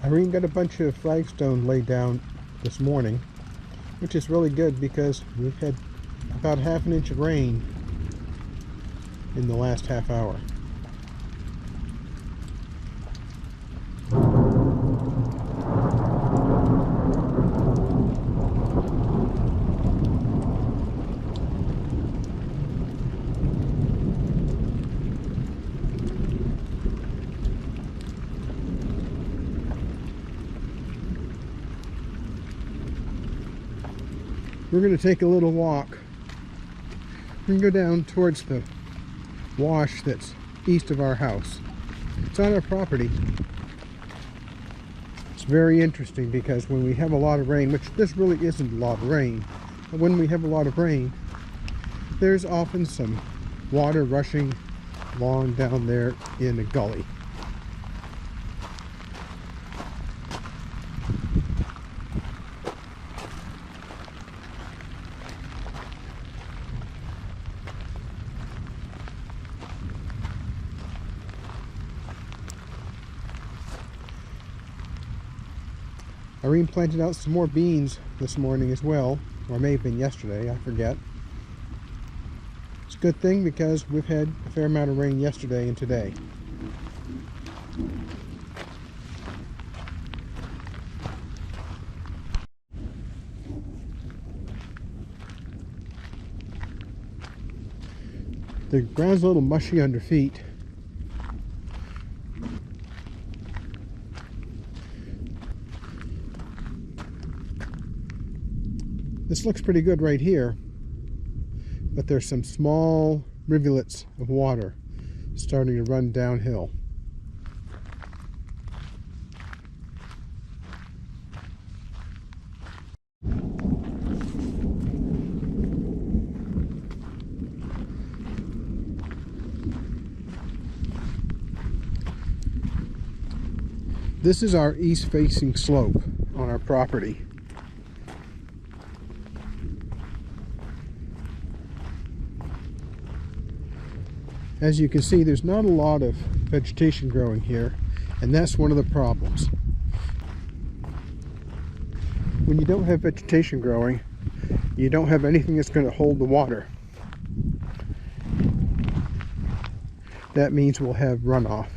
Irene got a bunch of flagstone laid down this morning, which is really good because we've had about half an inch of rain in the last half hour. We're going to take a little walk. We're going to go down towards the wash that's east of our house. It's on our property. It's very interesting because when we have a lot of rain, which this really isn't a lot of rain, but when we have a lot of rain, there's often some water rushing along down there in a gully. Irene planted out some more beans this morning as well, or may have been yesterday, I forget. It's a good thing because we've had a fair amount of rain yesterday and today. The ground's a little mushy under feet. This looks pretty good right here, but there's some small rivulets of water starting to run downhill. This is our east-facing slope on our property. As you can see, there's not a lot of vegetation growing here, and that's one of the problems. When you don't have vegetation growing, you don't have anything that's going to hold the water. That means we'll have runoff.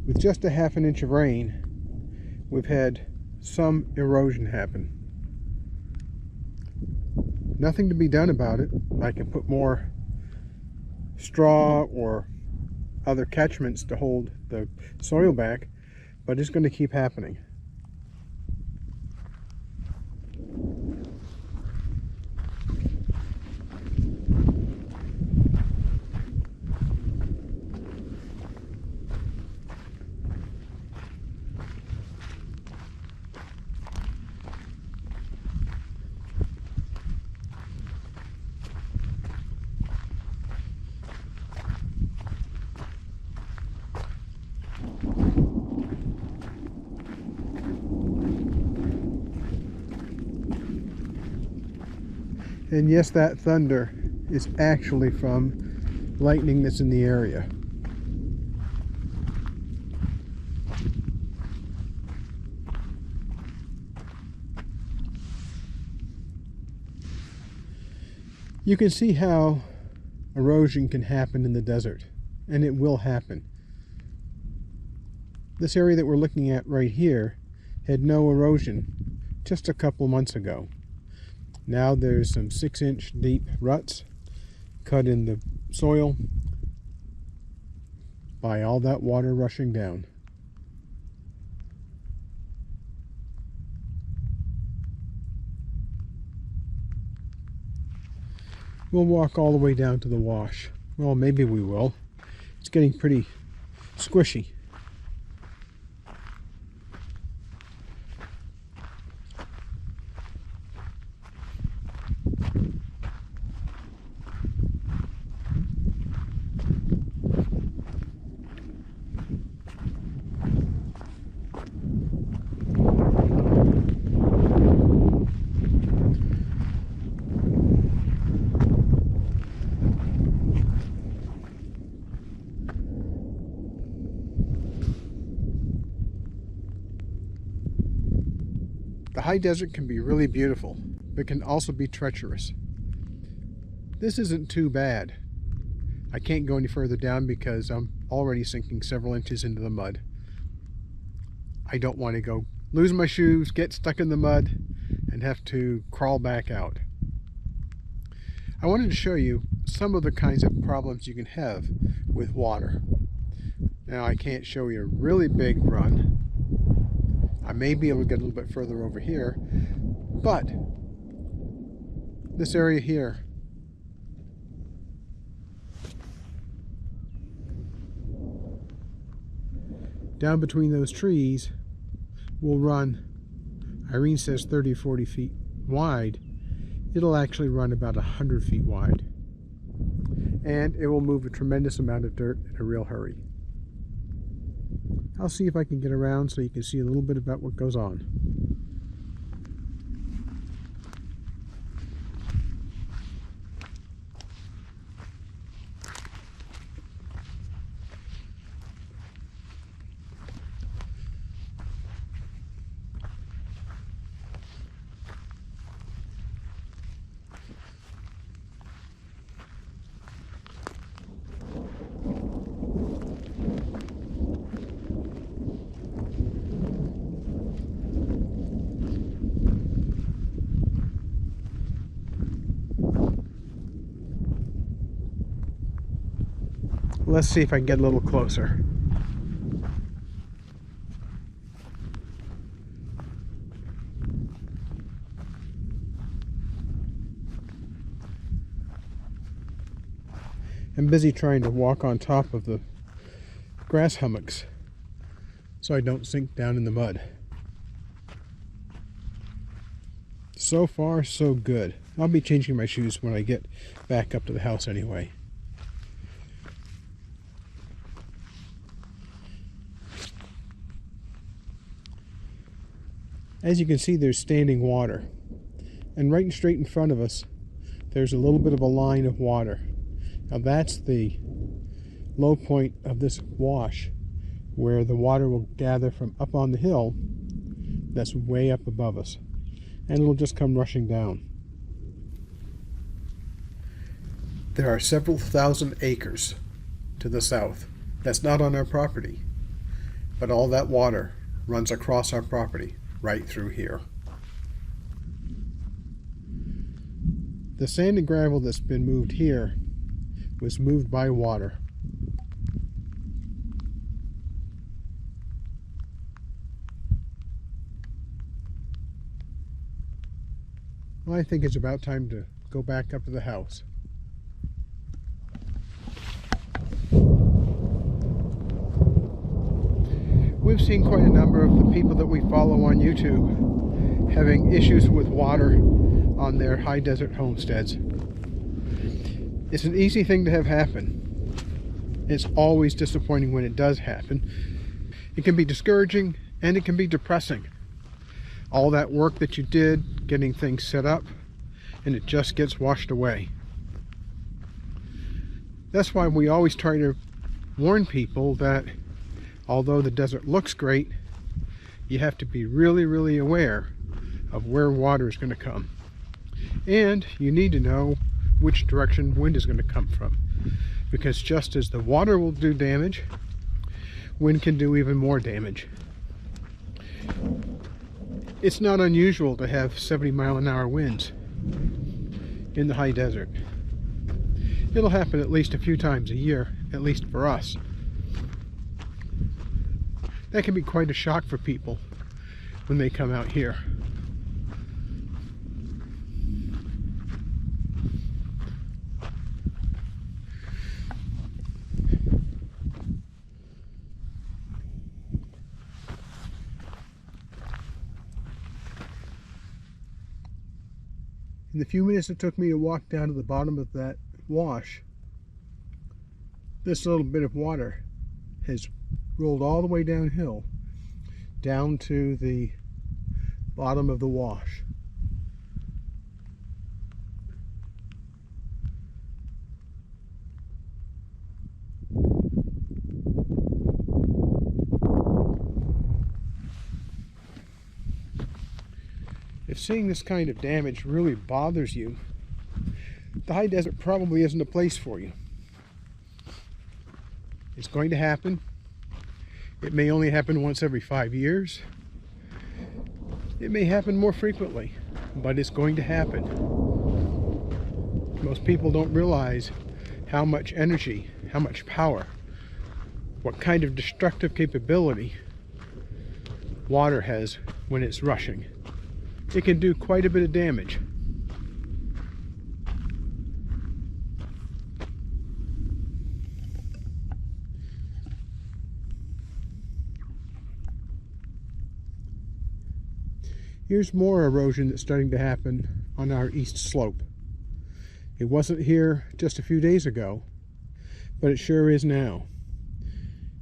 With just a half an inch of rain, we've had some erosion happen. Nothing to be done about it. I can put more straw or other catchments to hold the soil back, but it's going to keep happening. And yes, that thunder is actually from lightning that's in the area. You can see how erosion can happen in the desert, and it will happen. This area that we're looking at right here had no erosion just a couple months ago. Now there's some 6-inch deep ruts cut in the soil by all that water rushing down. We'll walk all the way down to the wash. Well, maybe we will. It's getting pretty squishy. high desert can be really beautiful, but can also be treacherous. This isn't too bad. I can't go any further down because I'm already sinking several inches into the mud. I don't want to go lose my shoes, get stuck in the mud, and have to crawl back out. I wanted to show you some of the kinds of problems you can have with water. Now, I can't show you a really big run. I may be able to get a little bit further over here, but this area here, down between those trees, will run, Irene says 30 or 40 feet wide. It'll actually run about 100 feet wide. And it will move a tremendous amount of dirt in a real hurry. I'll see if I can get around so you can see a little bit about what goes on. Let's see if I can get a little closer. I'm busy trying to walk on top of the grass hummocks so I don't sink down in the mud. So far, so good. I'll be changing my shoes when I get back up to the house anyway. As you can see, there's standing water, and right and straight in front of us there's a little bit of a line of water. Now that's the low point of this wash, where the water will gather from up on the hill that's way up above us, and it'll just come rushing down. There are several thousand acres to the south. That's not on our property, but all that water runs across our property right through here. The sand and gravel that's been moved here was moved by water. Well, I think it's about time to go back up to the house. We've seen quite a number of the people that we follow on YouTube having issues with water on their high desert homesteads. It's an easy thing to have happen. It's always disappointing when it does happen. It can be discouraging and it can be depressing. All that work that you did getting things set up, and it just gets washed away. That's why we always try to warn people that although the desert looks great, you have to be really, really aware of where water is going to come. And you need to know which direction wind is going to come from. Because just as the water will do damage, wind can do even more damage. It's not unusual to have 70-mile-an-hour winds in the high desert. It'll happen at least a few times a year, at least for us. That can be quite a shock for people when they come out here. In the few minutes it took me to walk down to the bottom of that wash, this little bit of water has rolled all the way downhill, down to the bottom of the wash. seeing this kind of damage really bothers you, the high desert probably isn't a place for you. It's going to happen. It may only happen once every 5 years. It may happen more frequently, but it's going to happen. Most people don't realize how much energy, how much power, what kind of destructive capability water has when it's rushing. It can do quite a bit of damage. Here's more erosion that's starting to happen on our east slope. It wasn't here just a few days ago, but it sure is now.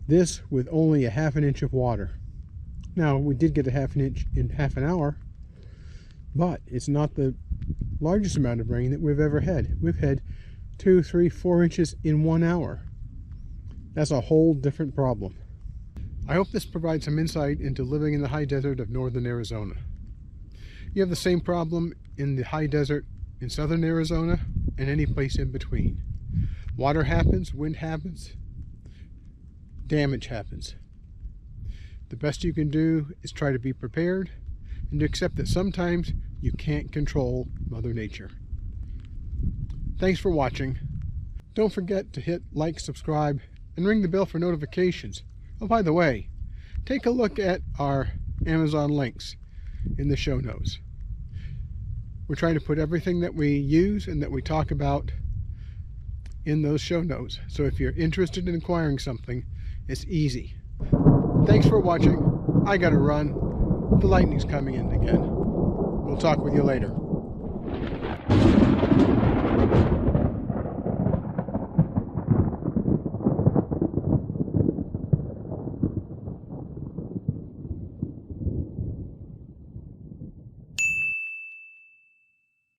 This with only a ½ an inch of water. Now, we did get a ½ an inch in half an hour, but it's not the largest amount of rain that we've ever had. We've had 2, 3, 4 inches in 1 hour. That's a whole different problem. I hope this provides some insight into living in the high desert of northern Arizona. You have the same problem in the high desert in southern Arizona and any place in between. Water happens, wind happens, damage happens. The best you can do is try to be prepared and to accept that sometimes you can't control Mother Nature. Thanks for watching. Don't forget to hit like, subscribe, and ring the bell for notifications. Oh, by the way, take a look at our Amazon links in the show notes. We're trying to put everything that we use and that we talk about in those show notes. So if you're interested in acquiring something, it's easy. Thanks for watching. I gotta run. The lightning's coming in again. We'll talk with you later.